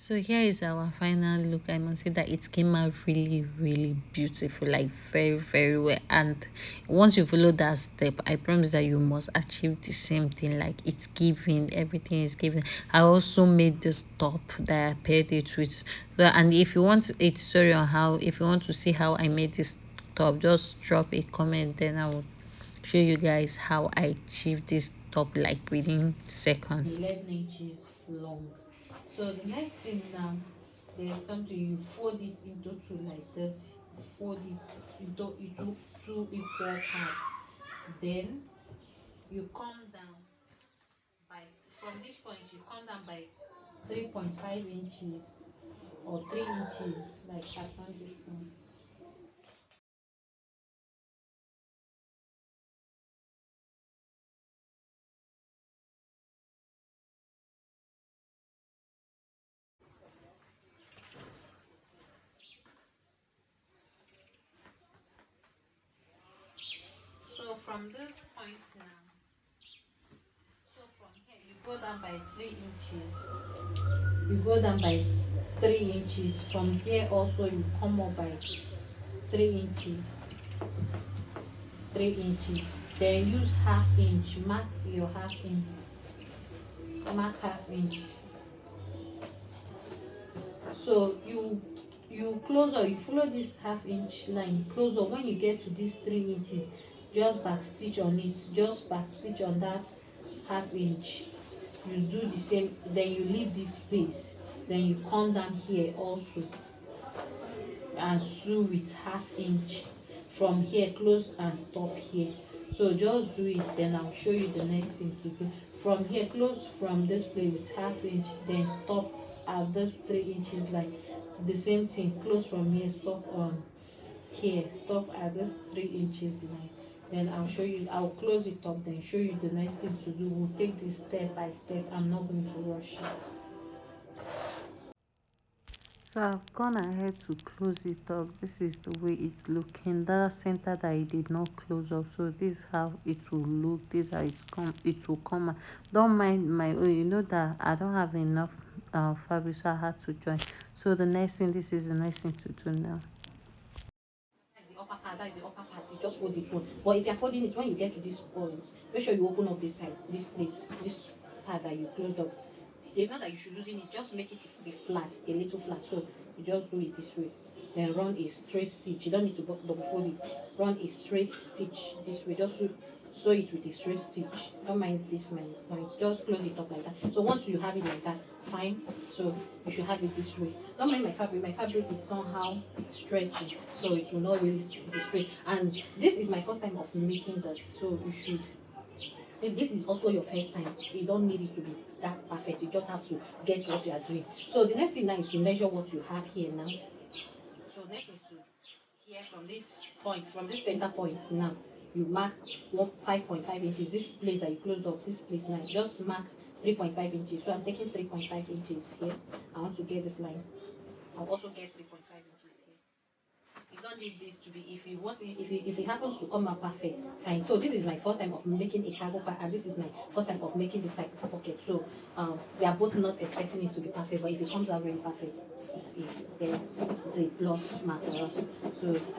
So here is our final look. I must say that it came out really beautiful, like very well. And once you follow that step, I promise that you must achieve the same thing. Like it's giving, everything is given. I also made this top that I paired it with. And if you want a tutorial on how, if you want to see how I made this top, just drop a comment, then I will show you guys how I achieved this top like within seconds. 11 inches long. So the next thing now, there's something you fold it into two like this. Fold it into two equal parts. Then you come down by, from this point you come down by 3.5 inches or 3 inches, like I've done this one. So from this point now, so from here you go down by 3 inches. You go down by 3 inches. From here also you come up by 3 inches. 3 inches. Then use half inch. Mark your half inch. Mark half inch. So you close up. You follow this half inch line. Close up. When you get to this 3 inches, just back stitch on it. Just back stitch on that half inch. You do the same. Then you leave this space. Then you come down here also and sew with half inch. From here close and stop here. So just do it, then I'll show you the next thing to do. From here close from this place with half inch, then stop at this 3 inches line. The same thing, close from here, stop on here, stop at this 3 inches line. Then I'll show you, I'll close it up, then show you the next thing to do. We'll take this step by step. I'm not going to rush it. So I've gone ahead to close it up. This is the way it's looking. That center that I did not close up, so this is how it will look. This is how it will come out. Don't mind my, oh, you know that I don't have enough fabric, so I had to join. So the next thing, this is the next thing to do now. That's the upper part, that is the upper part. You just fold it one. But if you're folding it, when you get to this point, make sure you open up this side, this place, this part that you closed up. It's not that you should loosen it, just make it be flat, a little flat. So you just do it this way. Then run a straight stitch. You don't need to double fold it. Run a straight stitch this way. Just sew it with a straight stitch. Don't mind this my point. Just close it up like that. So once you have it like that, fine. So you should have it this way. Don't mind my fabric. My fabric is somehow stretchy, so it will not really be straight. And this is my first time of making this, so you should, if this is also your first time, you don't need it to be that perfect. You just have to get what you are doing. So the next thing now is to measure what you have here now. So next is to, here from this point, from this center point now, you mark 5.5 inches. This place that you closed off, this place now, just mark 3.5 inches. So I'm taking 3.5 inches here. I want to get this line. I'll also get 3.5 inches here. You don't need this to be, if you want it, if it happens to come out perfect, fine. So this is my first time of making a cargo part, and this is my first time of making this type of pocket. So we are both not expecting it to be perfect, but if it comes out really perfect, it's a plus mark for us. So it's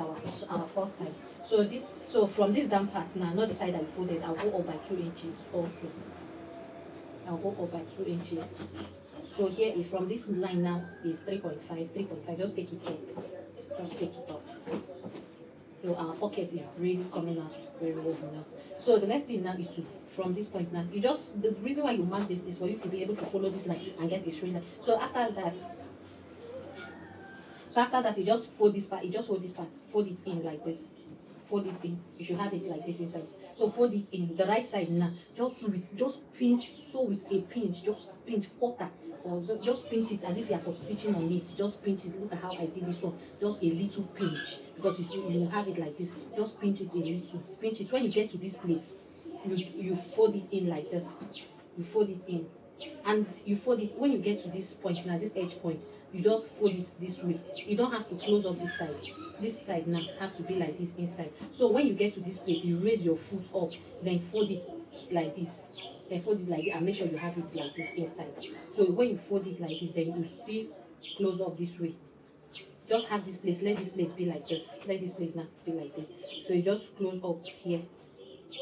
our first time. So this, so from this down part now, not the side that you folded, I'll go up by 2 inches also. I'll go up by 2 inches. So here is, from this line now is 3.5, 3.5. Just take it up. Just take it up. So our pocket is really coming out very well now. So the next thing now is to, from this point now, you just, the reason why you mark this is for you to be able to follow this line and get a straight line. So after that, you just fold this part, you just fold this part, fold it in like this. Fold it in. You should have it like this inside. So fold it in. The right side now, just sew it, just pinch, sew with a pinch, just pinch quarter. Or just pinch it as if you are for stitching on it. Just pinch it. Look at how I did this one. Just a little pinch. Because you have it like this. Just pinch it a little. Pinch it. When you get to this place, you fold it in like this. You fold it in. And you fold it, when you get to this point now, this edge point, you just fold it this way. You don't have to close up this side. This side now have to be like this inside. So when you get to this place, you raise your foot up, then fold it like this. fold it like this and make sure you have it like this inside. So when you fold it like this, then you still close up this way. Just have this place, let this place be like this, let this place now be like this. So you just close up here,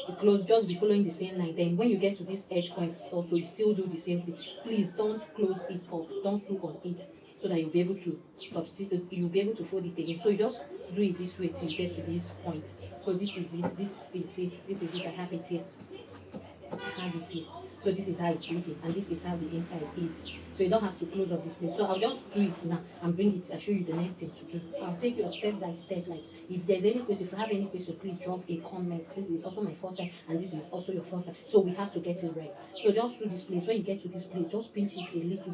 you close, just be following the same line. Then when you get to this edge point also, you still do the same thing. Please don't close it up, don't sew on it, so that you'll be able to substitute, you'll be able to fold it again. So you just do it this way till you get to this point. So this is it, this is it, this is it. I have it here, I have it here. So this is how it's looking, and this is how the inside is. So you don't have to close up this place. So I'll just do it now and bring it. I'll show you the next thing to do. I'll take you step by step. Like if there's any question, if you have any question, please drop a comment. This is also my first time, and this is also your first time. So we have to get it right. So just do this place. When you get to this place, just pinch it a little.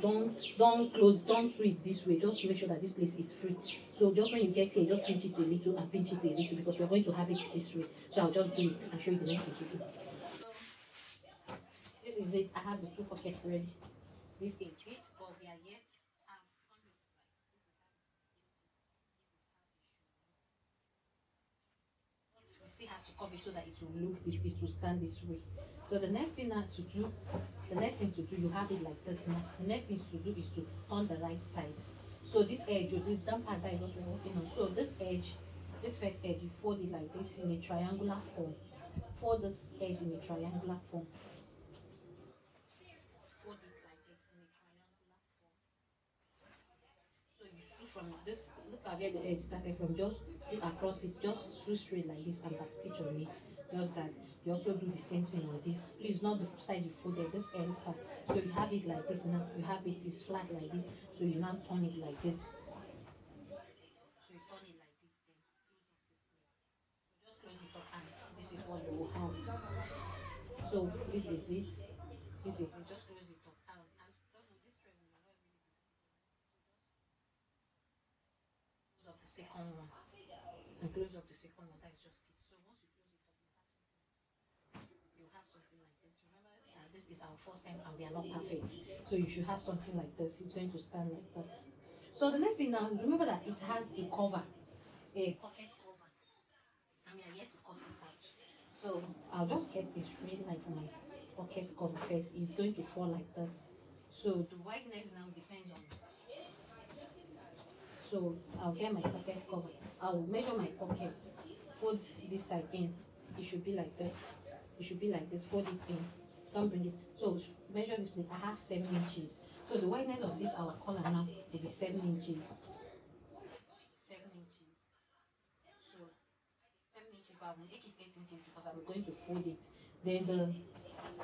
Don't close. Don't do it this way. Just make sure that this place is free. So just when you get here, just pinch it a little and pinch it a little, because we're going to have it this way. So I'll just do it and show you the next thing to do. This is it. I have the two pockets ready. This is it, but we are yet. I've done it like this is how it's this is how it should look. But we still have to cover it so that it will look this, it will stand this way. So the next thing now to do, you have it like this now. The next thing to do is to turn the right side. So this edge, you did that part that is what we're working on. So this edge, this first edge, you fold it like this in a triangular form. Fold this edge in a triangular form. Fold it like this in a triangular form. So you sew from this, look at where the edge started from, just sew across it, just sew straight like this and back stitch on it. Just that. You also do the same thing on this. Please, not the side you folded, this end part. So you have it like this now. You have it is flat like this. So you now turn it like this. So you turn it like this, then close up this place. So just close it up and this is what you will have. So this is it. This is it. Just close it up. And this thread will not really be visible. So just close up the second one. And close up the second one. That is just it. So once you close it up, you have something like this. Remember, this is our first time and we are not perfect. So you should have something like this. It's going to stand like this. So the next thing now, remember that it has a cover, a pocket cover. And we are yet to cut it out. So I'll just get a straight line for my pocket cover first. It's going to fall like this. So the wideness now depends on. So I'll get my pocket cover. I'll measure my pocket. Fold this side in. It should be like this. It should be like this. Fold it in. Don't bring it. So measure this place. I have 7 inches. So the wideness of this our collar now will be 7 inches. 7 inches. So 7 inches, but I will make it 8 inches because I'm going to fold it. Then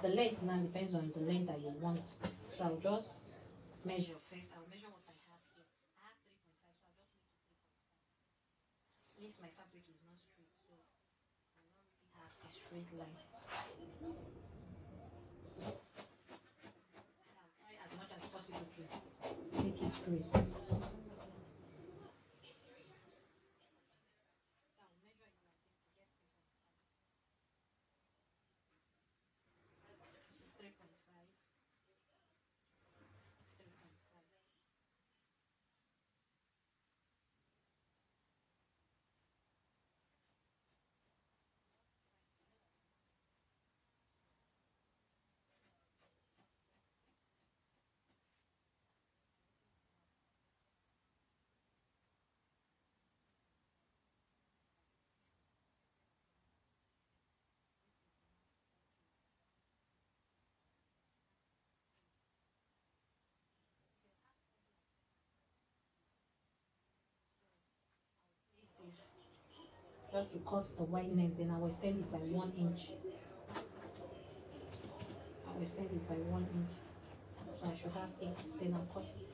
the length now depends on the length that you want. So I'll just measure first. I'll measure what I have here. I have 3.5, so I'll just make it 3.5. This my fabric is not straight, so I don't really have a straight line. I'll try as much as possible to make it straight. This just to cut the wideness, then I will extend it by 1 inch. I will extend it by 1 inch. So I should have 8, then I'll cut it.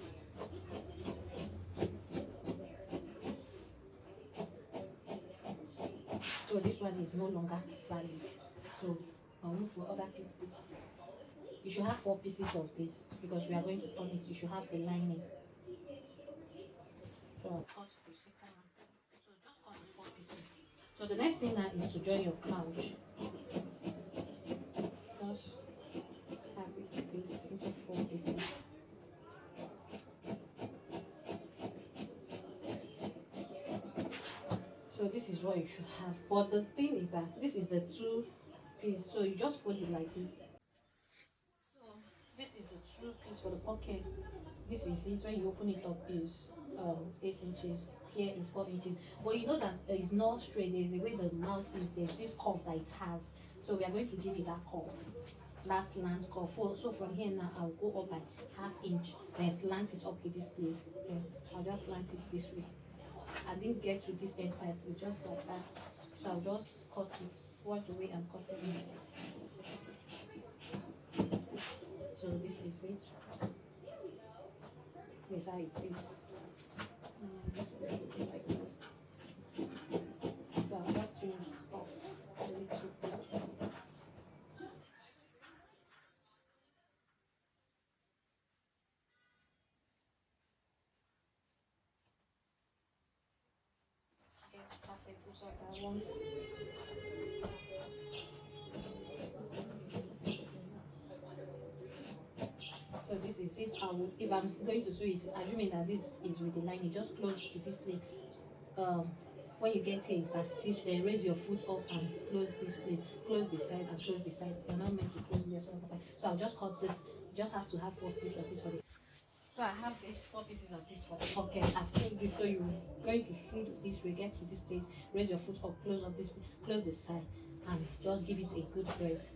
So this one is no longer valid. So I'll move for other pieces. You should have 4 pieces of this because we are going to turn it. You should have the lining. So I'll cut the second one. So just cut the 4 pieces. So the next thing now is to join your pouch. Just have it into 4 pieces. So this is what you should have. But the thing is that this is the 2 piece. So you just fold it like this. two piece for the pocket. This is it. When you open it up, is 8 inches. Here is 4 inches. But you know that it's not straight. There's a way the mouth is. There's this curve that it has. So we are going to give it that curve. Last slant curve. So from here now, I'll go up by ½ inch. Then slant it up to this place. Okay. I'll just slant it this way. I didn't get to this end part. It's just like that. So I'll just cut it. What the way I'm cutting it. So this is it. This is how it is. This will be like that. So I'll just trim it off a little bit. Get perfect result I want. So this is it. I will, if I'm going to sew it, assuming that this is with the lining, just close to this place. When you get here, back stitch, then raise your foot up and close this place, close the side and close the side. You're not meant to close this one. So I'll just cut this. You just have to have 4 pieces of this for the. So I have these 4 pieces of this for the pocket. I've told you, so you're going to sew this way, get to this place, raise your foot up, close up this, close the side, and just give it a good press.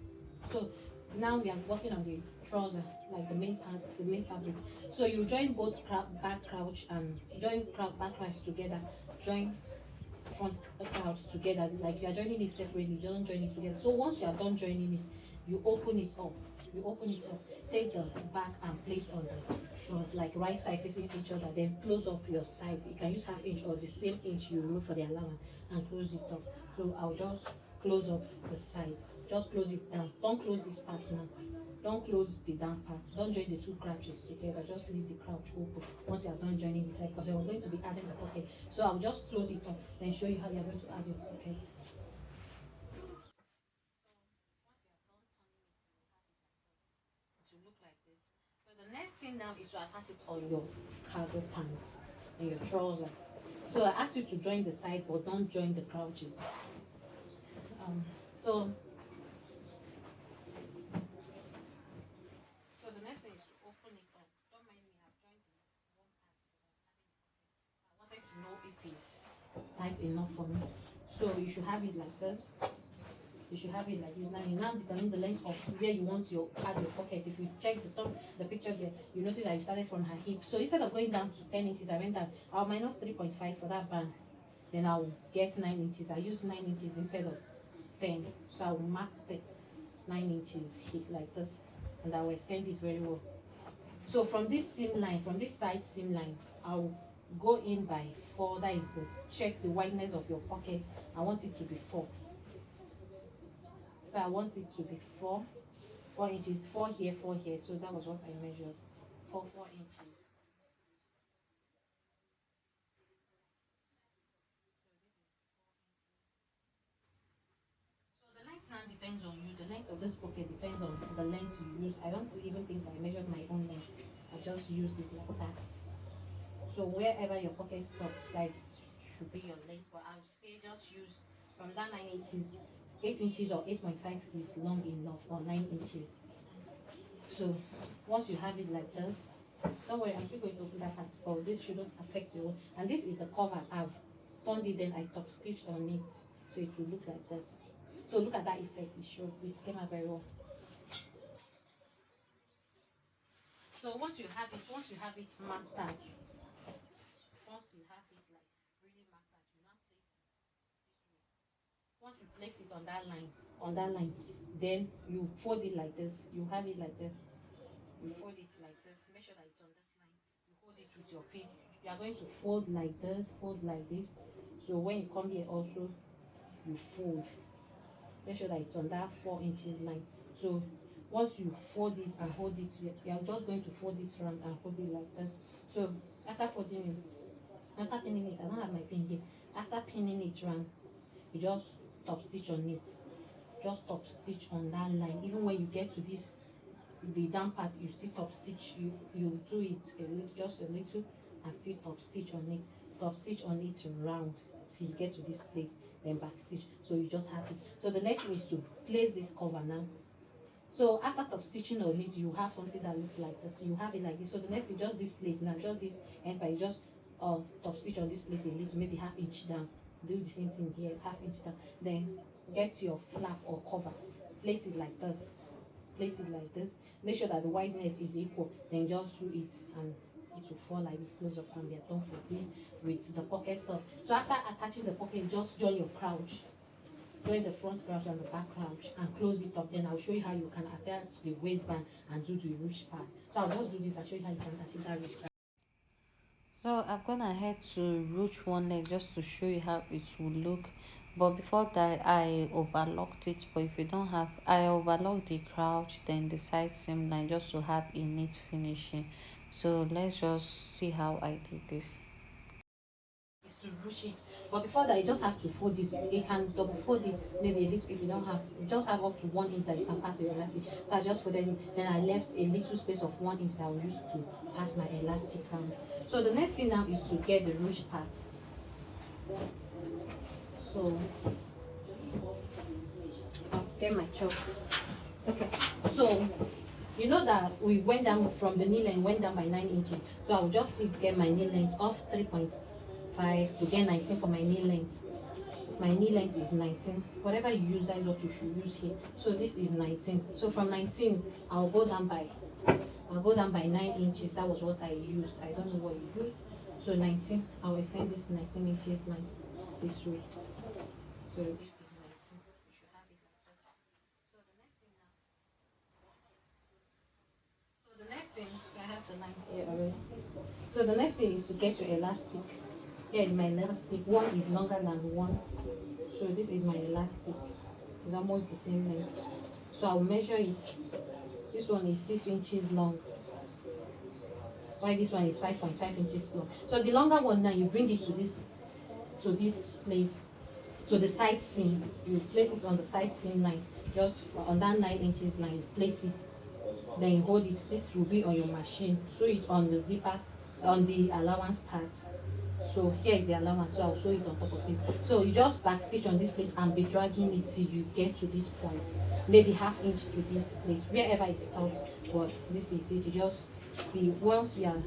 So now we are working on the trouser, like the main part, the main fabric. So you join both back crouch and join back crouch together, join front crouch together, like you are joining it separately, you don't join it together. So once you are done joining it, you open it up. You open it up, take the back and place on the front, like right side facing each other, then close up your side. You can use ½ inch or the same inch you remove for the allowance and close it up. So I'll just close up the side, just close it down. Don't close this part now. Don't close the down part. Don't join the two crouches together. Just leave the crouch open once you are done joining the side, because we're going to be adding the pocket. So I'll just close it up, then show you how you're going to add your pocket. To look like this. So the next thing now is to attach it on your cargo pants and your trouser. So I ask you to join the side, but don't join the crouches. So the next thing is to open it up. Don't mind me, I've joined the one part because I wanted to know if it's tight enough for me. So you should have it like this. You should have it like this. Now you now determine the length of where you want to add your pocket. If you check the picture there, you notice that I started from her hip. So instead of going down to 10 inches, I went down. I'll minus 3.5 for that band. Then I'll get 9 inches. I use 9 inches instead of 10. So I'll mark the 9 inches hip like this, and I will extend it very well. So from this seam line, from this side seam line, I'll go in by 4. That is the check the wideness of your pocket. I want it to be 4. So I want it to be 4 inches, 4 here, 4 here. So that was what I measured, 4 inches. So the length now depends on you. The length of this pocket depends on the length you use. I don't even think I measured my own length. I just used it like that. So wherever your pocket stops, guys, should be your length. But I would say just use from that 9 inches, 8 inches or 8.5 is long enough, or 9 inches. So once you have it like this, don't worry, I'm still going to open that part, but this shouldn't affect you. And this is the cover. I've turned it, then I top stitched on it, so it will look like this. So look at that effect it showed. It came out very well. So once you have it marked out, once you have it like really marked out, you now place it this way. Once you place it on that line, then you fold it like this. You have it like this. You fold it like this. Make sure that it's on this line. You hold it with your pin. You are going to fold like this, fold like this. So when you come here also, you fold. Make sure that it's on that 4 inches line. So once you fold it and hold it, you are just going to fold it around and hold it like this. So after folding it, after pinning it, I don't have my pin here. After pinning it around, you just top stitch on it. Just top stitch on that line. Even when you get to this, the down part, you still top stitch. You do it a little, just a little, and still top stitch on it. Top stitch on it round till you get to this place, then back stitch. So you just have it. So the next thing is to place this cover now. So after top stitching on it, you have something that looks like this. You have it like this. So the next thing, just this place now, just this end part, you just top stitch on this place a little, maybe half inch down. Do the same thing here, half inch down. Then get your flap or cover, place it like this, place it like this. Make sure that the wideness is equal. Then just sew it and it will fall like this. Close up and we are done for this with the pocket stuff. So after attaching the pocket, just join your crouch. Join the front crouch and the back crouch and close it up. Then I'll show you how you can attach the waistband and do the ruched part. So I'll just do this and show you how you can attach that ruched part. So I've gone ahead to ruch one leg just to show you how it will look. But before that, I overlocked it. But if you don't have, I overlocked the crouch, then the side seam line just to have a neat finishing. So let's just see how I did this. Is to ruch it. But before that, you just have to fold this. You can double fold it maybe a little if you don't have. You just have up to 1 inch that you can pass your elastic. So I just folded it. Then I left a little space of 1 inch that I will use to pass my elastic around. So the next thing now is to get the ruched part. So I'll get my chalk. Okay. So you know that we went down from the knee length, went down by 9 inches. So I'll just still get my knee length off 3.5 to get 19 for my knee length. My knee length is 19. Whatever you use, that is what you should use here. So this is 19. So from 19, I'll go down by 9 inches. That was what I used. I don't know what you used. So 19, I will extend this 19 inches line this way. So this is 19. You should have it like that. So the next thing now. So the next thing, I have the line here already. So the next thing is to get your elastic. Here is my elastic. One is longer than one. So this is my elastic. It's almost the same length. So I'll measure it. This one is 6 inches long. While this one is 5.5 inches long. So the longer one now, you bring it to this place, to the side seam. You place it on the side seam line, just on that 9 inches line. Place it. Then you hold it. This will be on your machine. Sew it on the zipper, on the allowance part. So here is the allowance, so I'll sew it on top of this. So you just back stitch on this place and be dragging it till you get to this point, maybe half inch to this place, wherever it stops. But this is it. You just be, once you are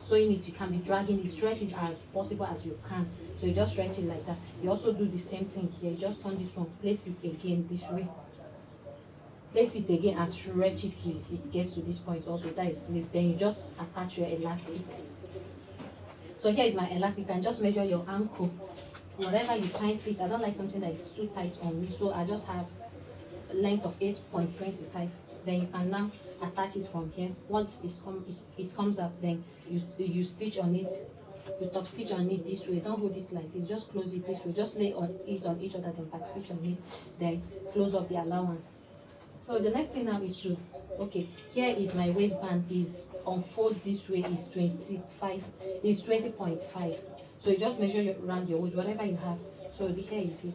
sewing it, you can be dragging it, stretch it as possible as you can. So you just stretch it like that. You also do the same thing here. You just turn this one, place it again this way, place it again and stretch it till it gets to this point. Also, that is it. Then you just attach your elastic. So here is my elastic. You can just measure your ankle, whatever you find fit. I don't like something that is too tight on me, so I just have a length of 8.25. Then you can now attach it from here. Once it comes out, then you stitch on it. You top stitch on it this way. Don't hold it like this. Just close it this way. Just lay on it on each other, then back stitch on it. Then close up the allowance. So the next thing now is to, okay, here is my waistband, is unfold this way is 25, is 20.5. So you just measure around your waist, whatever you have. So here is it.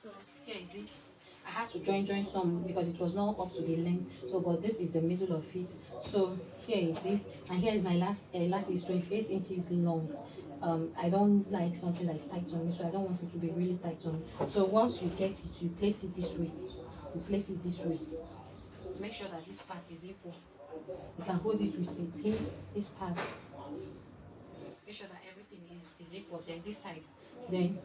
So here is it. I had to join some because it was not up to the length. So but this is the middle of it. So here is it. And here is my last is 28 inches long. I don't like something that's tight on me, so I don't want it to be really tight on me. So once you get it, you place it this way. You place it this way. Make sure that this part is equal. You can hold it with a pin. This part. Make sure that everything is equal. Then this side. Then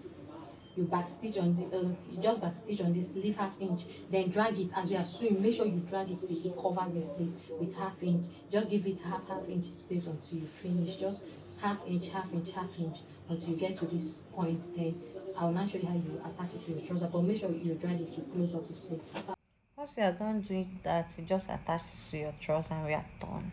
you back stitch on the you just back stitch on this, leave half inch, then drag it as you are sewing. Make sure you drag it till it covers this place with half inch. Just give it half inch space until you finish. Just half inch, half inch, half inch until you get to this point. Then I'll now show you how you attach it to your trouser, but make sure you drag it to close up this place. Once you are done doing that, you just attach it to your trouser and we are done.